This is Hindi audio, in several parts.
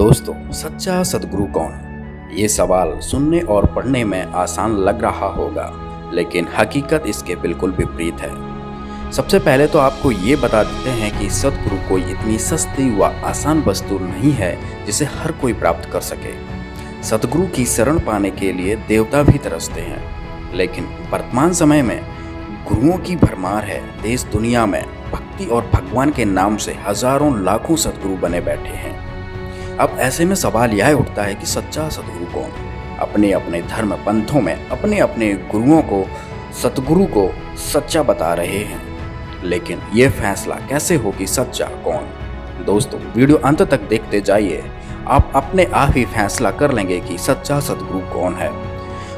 दोस्तों, सच्चा सद्गुरु कौन? ये सवाल सुनने और पढ़ने में आसान लग रहा होगा, लेकिन हकीकत इसके बिल्कुल विपरीत है। सबसे पहले तो आपको ये बता देते हैं कि सद्गुरु कोई इतनी सस्ती व आसान वस्तु नहीं है जिसे हर कोई प्राप्त कर सके। सद्गुरु की शरण पाने के लिए देवता भी तरसते हैं, लेकिन वर्तमान समय में गुरुओं की भरमार है। देश दुनिया में भक्ति और भगवान के नाम से हजारों लाखों सद्गुरु बने बैठे हैं। अब ऐसे में सवाल यह उठता है कि सच्चा सद्गुरु कौन? अपने अपने धर्म पंथों में अपने अपने गुरुओं को, सद्गुरु को सच्चा बता रहे हैं, लेकिन ये फैसला कैसे हो कि सच्चा कौन? दोस्तों, वीडियो अंत तक देखते जाइए, आप अपने आप ही फैसला कर लेंगे कि सच्चा सद्गुरु कौन है।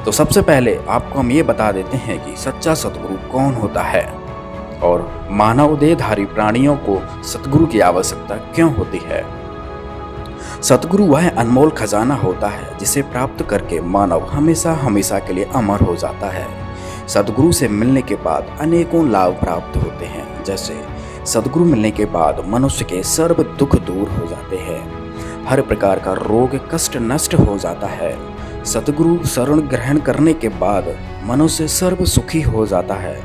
तो सबसे पहले आपको हम ये बता देते हैं कि सच्चा सद्गुरु कौन होता है और मानव देहधारी प्राणियों को सद्गुरु की आवश्यकता क्यों होती है। सद्गुरु वह अनमोल खजाना होता है जिसे प्राप्त करके मानव हमेशा हमेशा के लिए अमर हो जाता है। सद्गुरु से मिलने के बाद अनेकों लाभ प्राप्त होते हैं। जैसे सद्गुरु मिलने के बाद मनुष्य के सर्व दुख दूर हो जाते हैं, हर प्रकार का रोग कष्ट नष्ट हो जाता है। सद्गुरु शरण ग्रहण करने के बाद मनुष्य सर्व सुखी हो जाता है।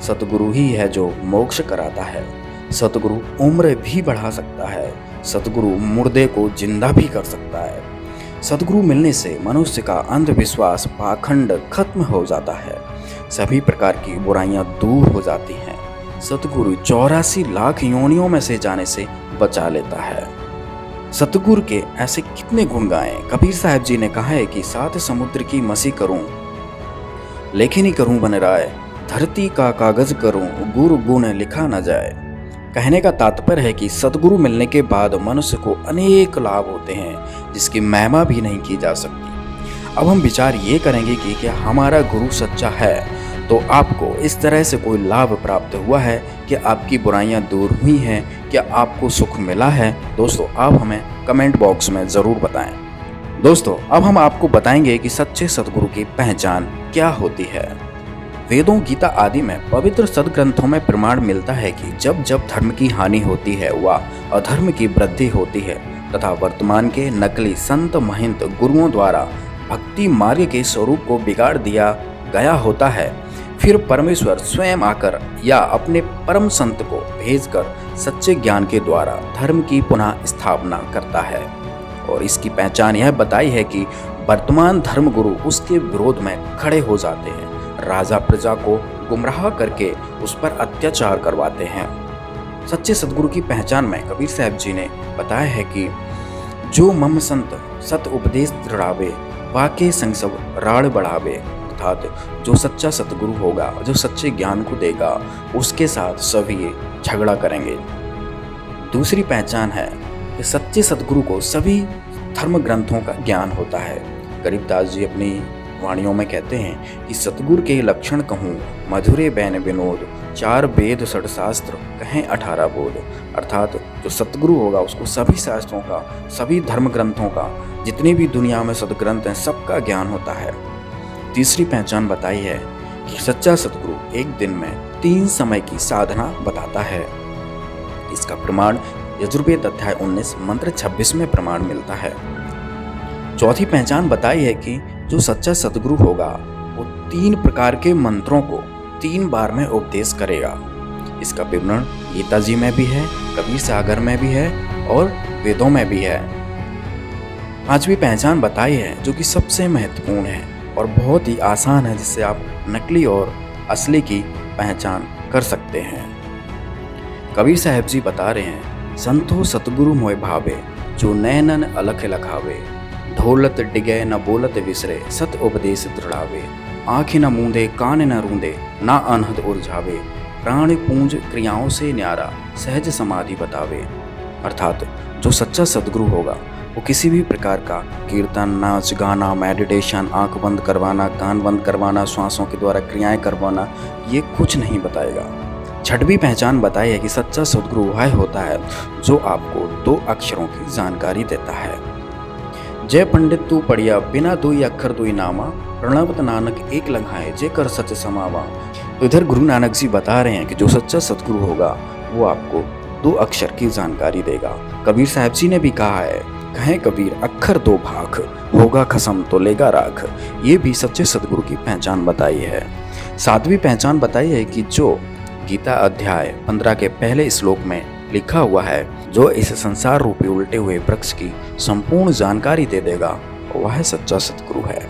सद्गुरु ही है जो मोक्ष कराता है। सद्गुरु उम्र भी बढ़ा सकता है। सद्गुरु मुर्दे को जिंदा भी कर सकता है। सद्गुरु मिलने से मनुष्य का अंधविश्वास पाखंड खत्म हो जाता है। सभी प्रकार की बुराइयां दूर हो जाती हैं। सद्गुरु 84 लाख योनियों में से जाने से बचा लेता है। सद्गुरु के ऐसे कितने गुण गाएं। कबीर साहब जी ने कहा है कि 7 समुद्र की मसी करूं, लेखनी करूं बन राय, धरती का कागज करूं, गुरु गुण लिखा न जाए। कहने का तात्पर्य है कि सद्गुरु मिलने के बाद मनुष्य को अनेक लाभ होते हैं जिसकी महिमा भी नहीं की जा सकती। अब हम विचार ये करेंगे कि क्या हमारा गुरु सच्चा है तो आपको इस तरह से कोई लाभ प्राप्त हुआ है कि आपकी बुराइयां दूर हुई हैं, क्या आपको सुख मिला है? दोस्तों, आप हमें कमेंट बॉक्स में ज़रूर बताएं। दोस्तों, अब हम आपको बताएंगे कि सच्चे सद्गुरु की पहचान क्या होती है। वेदों, गीता आदि में पवित्र सद्ग्रंथों में प्रमाण मिलता है कि जब जब धर्म की हानि होती है व अधर्म की वृद्धि होती है तथा वर्तमान के नकली संत महंत गुरुओं द्वारा भक्ति मार्ग के स्वरूप को बिगाड़ दिया गया होता है, फिर परमेश्वर स्वयं आकर या अपने परम संत को भेजकर सच्चे ज्ञान के द्वारा धर्म की पुनः स्थापना करता है। और इसकी पहचान यह बताई है कि वर्तमान धर्म गुरु उसके विरोध में खड़े हो जाते हैं, राजा प्रजा को गुमराह करके उस पर अत्याचार करवाते हैं। सच्चे सद्गुरु की पहचान में कबीर साहब जी ने बताया है कि जो मम संत सत उपदेश दृढ़ावे, वाके संग सब राड़ बढ़ावे, अर्थात जो सच्चा सद्गुरु होगा, जो सच्चे ज्ञान को देगा, उसके साथ सभी झगड़ा करेंगे। दूसरी पहचान है कि सच्चे सद्गुरु को सभी धर्म ग्रंथों का ज्ञान होता है। गरीबदास जी अपनी वाणियों में कहते हैं कि सद्गुरु के लक्षण कहूँ, मधुरे बैन विनोद, 4 वेद 6 शास्त्र कहें 18 बोध। अर्थात जो सद्गुरु होगा उसको सभी शास्त्रों का, सभी धर्म ग्रंथों का, जितने भी दुनिया में सद्ग्रंथ हैं, सबका ज्ञान होता है। तीसरी पहचान बताई है कि सच्चा सद्गुरु एक दिन में 3 समय की साधना बताता है। इसका प्रमाण यजुर्वेद अध्याय 19 मंत्र 26 में प्रमाण मिलता है। चौथी पहचान बताई है कि जो सच्चा सद्गुरु होगा वो 3 प्रकार के मंत्रों को 3 बार में उपदेश करेगा। इसका विवरण गीता जी में भी है, कबीर सागर में भी है और वेदों में भी है। पांचवी पहचान बताई है जो कि सबसे महत्वपूर्ण है और बहुत ही आसान है, जिससे आप नकली और असली की पहचान कर सकते हैं। कबीर साहब जी बता रहे हैं, संतो सतगुरु मोय भावे, जो नैनन अलख लखावे, ढोलत डिगे न बोलत विसरे, सत उपदेश दृढ़ावे, आँखें न मूंदे कान न रूंदे, ना अनहद उलझावे, प्राण पूंज क्रियाओं से न्यारा, सहज समाधि बतावे। अर्थात जो सच्चा सद्गुरु होगा वो किसी भी प्रकार का कीर्तन, नाच गाना, मेडिटेशन, आंख बंद करवाना, कान बंद करवाना, श्वासों के द्वारा क्रियाएं करवाना, ये कुछ नहीं बताएगा। छठवीं पहचान बताई है कि सच्चा सद्गुरु वह होता है जो आपको 2 अक्षरों की जानकारी देता है। जय पंडित तू पढ़िया, बिना 2 अक्षर 2 नामा, प्रणवत नानक एक लंघाए, जे कर सच समावा। तो इधर गुरु नानक जी बता रहे हैं कि जो सच्चा सद्गुरु होगा वो आपको 2 अक्षर की जानकारी देगा। कबीर साहब जी ने भी कहा है कहें कबीर अक्खर दो भाख, होगा खसम तो लेगा राख। ये भी सच्चे सदगुरु की पहचान बताई है। सातवीं पहचान बताई है कि जो गीता अध्याय 15 के पहले श्लोक में लिखा हुआ है, जो इस संसार रूपी उल्टे हुए वृक्ष की संपूर्ण जानकारी दे देगा, वह सच्चा सतगुरु है।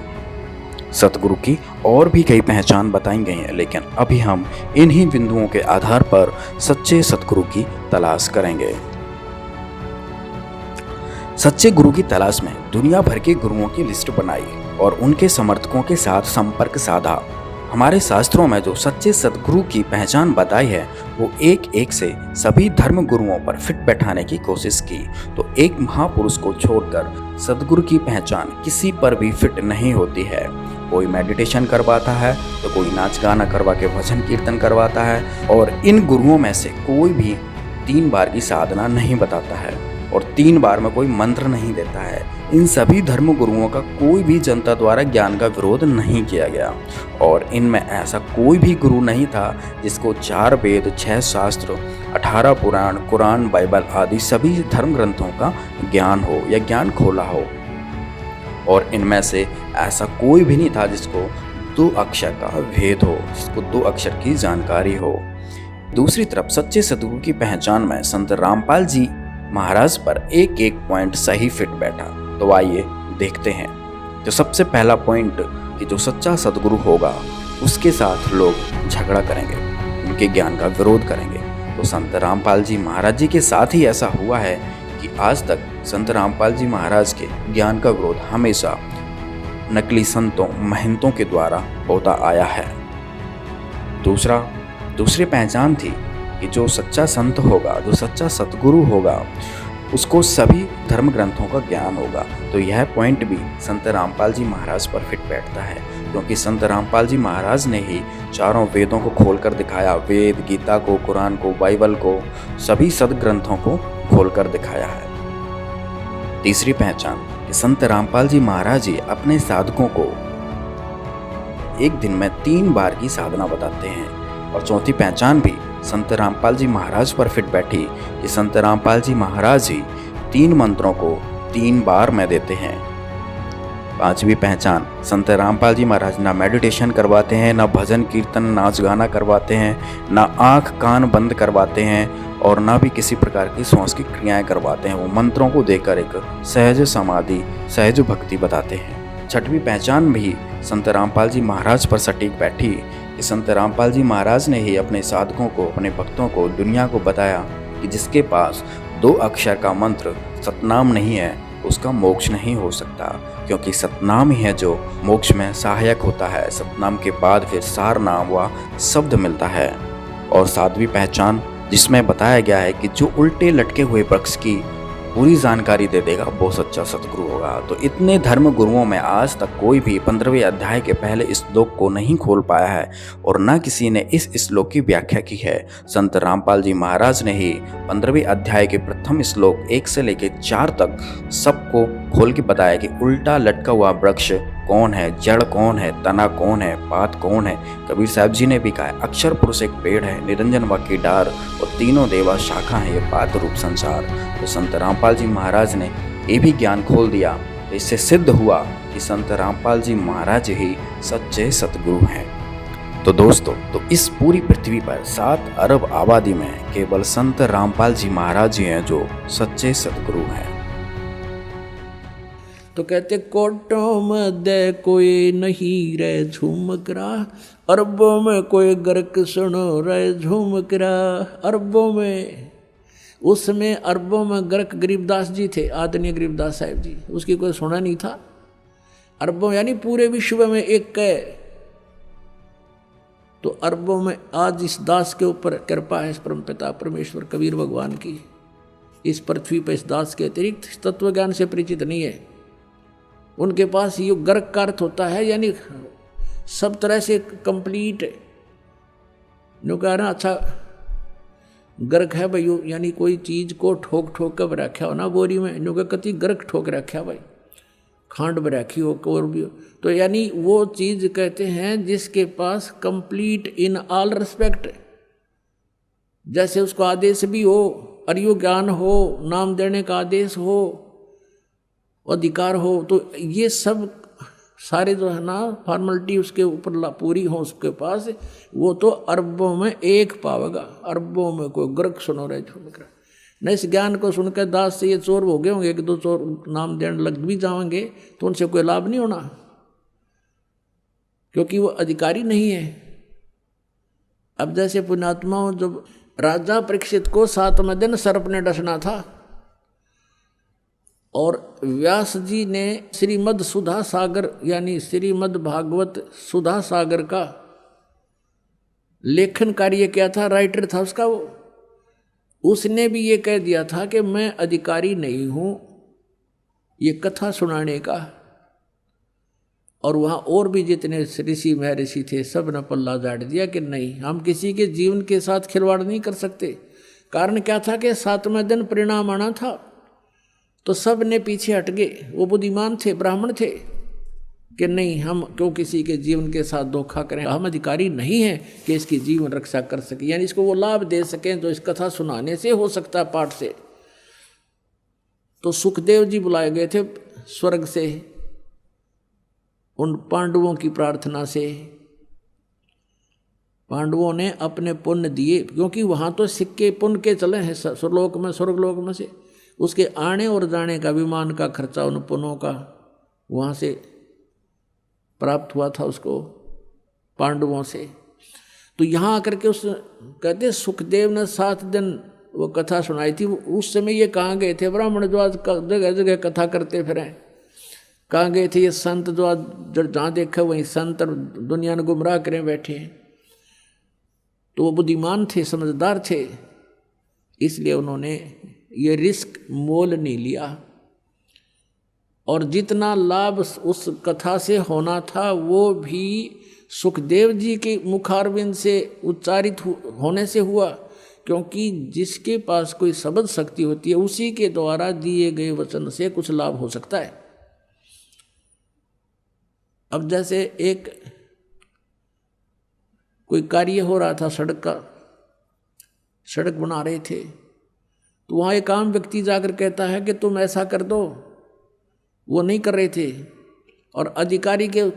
सतगुरु की और भी कई पहचान बताई गई हैं, लेकिन अभी हम इन्हीं बिंदुओं के आधार पर सच्चे सतगुरु की तलाश करेंगे। सच्चे गुरु की तलाश में दुनिया भर के गुरुओं की लिस्ट बनाई और उनके समर्थकों के साथ संपर्क साधा। हमारे शास्त्रों में जो सच्चे सतगुरु की पहचान बताई है, वो एक एक से सभी धर्म गुरुओं पर फिट बैठाने की कोशिश की, तो एक महापुरुष को छोड़कर सतगुरु की पहचान किसी पर भी फिट नहीं होती है। कोई मेडिटेशन करवाता है तो कोई नाच गाना करवा के भजन कीर्तन करवाता है, और इन गुरुओं में से कोई भी 3 बार की साधना नहीं बताता है और 3 बार में कोई मंत्र नहीं देता है। इन सभी धर्म गुरुओं का कोई भी जनता द्वारा ज्ञान का विरोध नहीं किया गया, और इनमें ऐसा कोई भी गुरु नहीं था जिसको 4 वेद, 6 शास्त्र, 18 पुराण, कुरान, बाइबल आदि सभी धर्म ग्रंथों का ज्ञान हो या ज्ञान खोला हो। और इनमें से ऐसा कोई भी नहीं था जिसको 2 अक्षर का भेद हो, जिसको 2 अक्षर की जानकारी हो। दूसरी तरफ सच्चे सतगुरु की पहचान में संत रामपाल जी महाराज पर एक एक पॉइंट सही फिट बैठा। तो आइए देखते हैं। तो सबसे पहला पॉइंट कि जो सच्चा सतगुरु होगा उसके साथ लोग झगड़ा करेंगे, उनके ज्ञान का विरोध करेंगे। तो संत रामपाल जी महाराज जी के साथ ही ऐसा हुआ है कि आज तक संत रामपाल जी महाराज के ज्ञान का विरोध हमेशा नकली संतों, महंतों के द्वारा होता आया है। दूसरी पहचान थी कि जो सच्चा संत होगा, जो सच्चा सतगुरु होगा, उसको सभी धर्म ग्रंथों का ज्ञान होगा। तो यह पॉइंट भी संत रामपाल जी महाराज पर फिट बैठता है, क्योंकि संत रामपाल जी महाराज ने ही चारों वेदों को खोलकर दिखाया। वेद, गीता को, कुरान को, बाइबल को, सभी सदग्रंथों को खोलकर दिखाया है। तीसरी पहचान कि संत रामपाल जी महाराज जी अपने साधकों को एक दिन में 3 बार की साधना बताते हैं। और चौथी पहचान भी संत रामपाल जी महाराज पर फिट बैठी कि संत रामपाल जी महाराज ही 3 मंत्रों को 3 बार में देते हैं। पांचवी पहचान, संत रामपाल जी महाराज ना मेडिटेशन करवाते हैं, ना भजन कीर्तन, नाच गाना करवाते हैं, ना आँख कान बंद करवाते हैं, और ना भी किसी प्रकार की श्वास की क्रियाएं करवाते हैं। वो मंत्रों को देकर एक सहज समाधि, सहज भक्ति बताते हैं। छठवीं पहचान भी संत रामपाल जी महाराज पर सटीक बैठी कि संत रामपाल जी महाराज ने ही अपने साधकों को, अपने भक्तों को, दुनिया को बताया कि जिसके पास 2 अक्षर का मंत्र सतनाम नहीं है, उसका मोक्ष नहीं हो सकता, क्योंकि सतनाम ही है जो मोक्ष में सहायक होता है। सतनाम के बाद फिर सार नाम व शब्द मिलता है। और 7वीं पहचान जिसमें बताया गया है कि जो उल्टे लटके हुए वृक्ष की पूरी जानकारी दे देगा, वो सच्चा सतगुरु होगा। तो इतने धर्म गुरुओं में आज तक कोई भी 15वें अध्याय के पहले श्लोक को नहीं खोल पाया है, और न किसी ने इस श्लोक की व्याख्या की है। संत रामपाल जी महाराज ने ही 15वें अध्याय के प्रथम श्लोक 1 से लेकर 4 तक सबको खोल के बताया कि उल्टा लटका हुआ वृक्ष कौन है, जड़ कौन है, तना कौन है, पात कौन है। कबीर साहब जी ने भी कहा, अक्षर पुरुष एक पेड़ है, निरंजन वाकी डार, और तीनों देवा शाखा है, ये पात रूप संसार। तो संत रामपाल जी महाराज ने ये भी ज्ञान खोल दिया। तो इससे सिद्ध हुआ कि संत रामपाल जी महाराज ही सच्चे सतगुरु हैं। तो दोस्तों, तो इस पूरी पृथ्वी पर 7 अरब आबादी में केवल संत रामपाल जी महाराज ही हैं जो सच्चे सतगुरु हैं। तो कहते कोटों में कोई नहीं रहे झूमक रहा, अरबों में कोई गर्क सुनो रहे झूमक रहा। अरबों में, उसमें अरबों में गर्क गरीबदास जी थे, आदरणीय गरीबदास साहिब जी, उसकी कोई सुना नहीं था। अरबों यानी पूरे विश्व में एक है। तो अरबों में आज इस दास के ऊपर कृपा है, इस परमपिता परमेश्वर कबीर भगवान की। इस पृथ्वी पर इस दास के अतिरिक्त तत्व ज्ञान से परिचित नहीं है। उनके पास ये गर्क का अर्थ होता है, यानी सब तरह से कंप्लीट। नो कह रहा अच्छा गर्क है भाई, यानी कोई चीज को ठोक ठोक कर रखा हो ना बोरी में, नो कह कति गर्क ठोक रखा भाई, खांड में रखी हो और भी हो। तो यानी वो चीज कहते हैं जिसके पास कंप्लीट इन ऑल रिस्पेक्ट, जैसे उसको आदेश भी हो, अर्यो ज्ञान हो, नाम देने का आदेश हो, अधिकार हो, तो ये सब सारे जो है ना फॉर्मेलिटी उसके ऊपर पूरी हो उसके पास, वो तो अरबों में एक पावेगा, अरबों में कोई गर्क सुनो रहे झूम न। इस ज्ञान को सुनकर दास से ये चोर हो गए होंगे, एक दो चोर नाम देने लग भी जाएंगे तो उनसे कोई लाभ नहीं होना, क्योंकि वो अधिकारी नहीं है। अब जैसे पुण्यात्माओं, जब राजा परीक्षित को 7वें दिन सर्प ने डसना था और व्यास जी ने श्रीमद् सुधा सागर यानी श्रीमद् भागवत सुधा सागर का लेखन कार्य किया था, राइटर था उसका वो, उसने भी ये कह दिया था कि मैं अधिकारी नहीं हूं ये कथा सुनाने का। और वहाँ और भी जितने ऋषि महर्षि थे सब ने पल्ला झाड़ दिया कि नहीं, हम किसी के जीवन के साथ खिलवाड़ नहीं कर सकते। कारण क्या था कि 7वें दिन परिणाम आना था, तो सब ने पीछे हट गए। वो बुद्धिमान थे, ब्राह्मण थे कि नहीं, हम क्यों किसी के जीवन के साथ धोखा करें, हम अधिकारी नहीं हैं कि इसकी जीवन रक्षा कर सके, यानी इसको वो लाभ दे सकें जो इस कथा सुनाने से हो सकता है, पाठ से। तो सुखदेव जी बुलाए गए थे स्वर्ग से उन पांडवों की प्रार्थना से। पांडवों ने अपने पुण्य दिए, क्योंकि वहां तो सिक्के पुण्य के चले हैं स्वर्गलोक में, स्वर्गलोक में से उसके आने और जाने का विमान का खर्चा उन पुण्यों का वहां से प्राप्त हुआ था उसको पांडवों से। तो यहाँ आकर के उस कहते सुखदेव ने 7 दिन वो कथा सुनाई थी। उस समय ये कहाँ गए थे ब्राह्मण जो आज जगह जगह कथा करते फिरें, कहाँ गए थे ये संत जो आज जहाँ देखा वहीं संत और दुनिया ने गुमराह करें बैठे हैं। तो वो बुद्धिमान थे, समझदार थे, इसलिए उन्होंने ये रिस्क मोल नहीं लिया। और जितना लाभ उस कथा से होना था वो भी सुखदेव जी के मुखारविंद से उच्चारित होने से हुआ, क्योंकि जिसके पास कोई शब्द शक्ति होती है उसी के द्वारा दिए गए वचन से कुछ लाभ हो सकता है। अब जैसे एक कोई कार्य हो रहा था सड़क का, सड़क बना रहे थे, तो वहाँ एक आम व्यक्ति जाकर कहता है कि तुम ऐसा कर दो, वो नहीं कर रहे थे। और अधिकारी के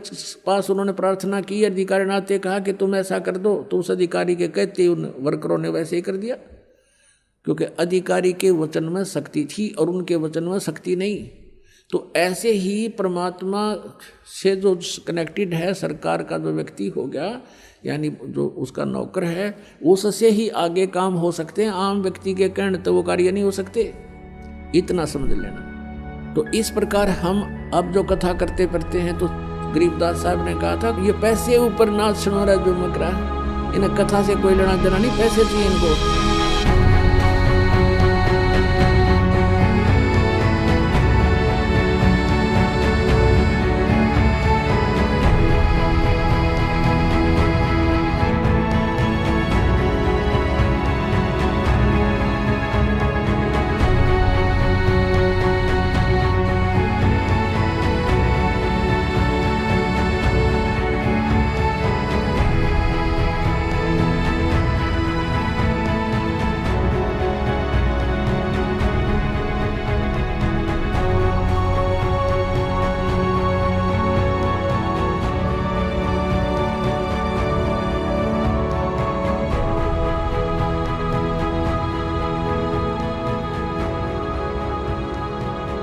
पास उन्होंने प्रार्थना की, अधिकारी नाते कहा कि तुम ऐसा कर दो, तो उस अधिकारी के कहते उन वर्करों ने वैसे ही कर दिया, क्योंकि अधिकारी के वचन में शक्ति थी और उनके वचन में शक्ति नहीं। तो ऐसे ही परमात्मा से जो कनेक्टेड है, सरकार का जो व्यक्ति हो गया यानी जो उसका नौकर है, उससे ही आगे काम हो सकते हैं। आम व्यक्ति के कहने तो वो कार्य नहीं हो सकते, इतना समझ लेना। तो इस प्रकार हम अब जो कथा करते पढ़ते हैं, तो गरीबदास साहब ने कहा था ये पैसे ऊपर नाच सुनो रहा जो मकरा, इन्हें कथा से कोई लेना देना नहीं, पैसे चाहिए इनको।